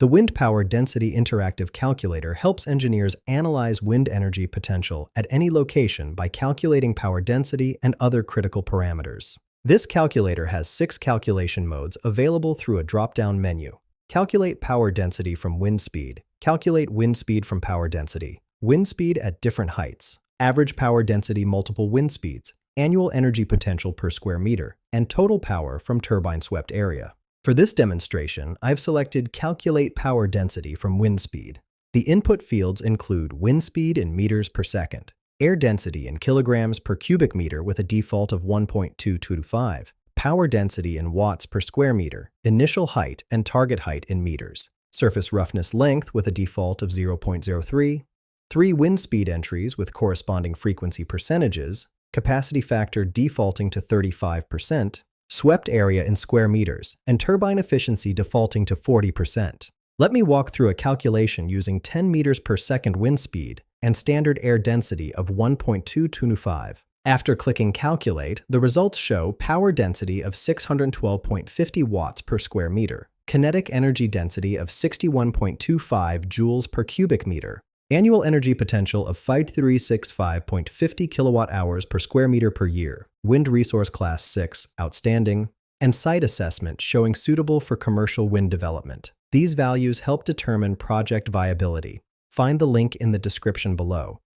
The Wind Power Density Interactive Calculator helps engineers analyze wind energy potential at any location by calculating power density and other critical parameters. This calculator has 6 calculation modes available through a drop-down menu. Calculate power density from wind speed. Calculate wind speed from power density. Wind speed at different heights. Average power density multiple wind speeds. Annual energy potential per square meter. And total power from turbine swept area. For this demonstration, I've selected Calculate Power Density from Wind Speed. The input fields include wind speed in meters per second, air density in kilograms per cubic meter with a default of 1.225, power density in watts per square meter, initial height and target height in meters, surface roughness length with a default of 0.03, 3 wind speed entries with corresponding frequency percentages, capacity factor defaulting to 35%, swept area in square meters, and turbine efficiency defaulting to 40%. Let me walk through a calculation using 10 meters per second wind speed and standard air density of 1.225. After clicking Calculate, the results show power density of 612.50 watts per square meter, kinetic energy density of 61.25 joules per cubic meter, annual energy potential of 5365.50 kilowatt-hours per square meter per year, wind resource class 6, outstanding, and site assessment showing suitable for commercial wind development. These values help determine project viability. Find the link in the description below.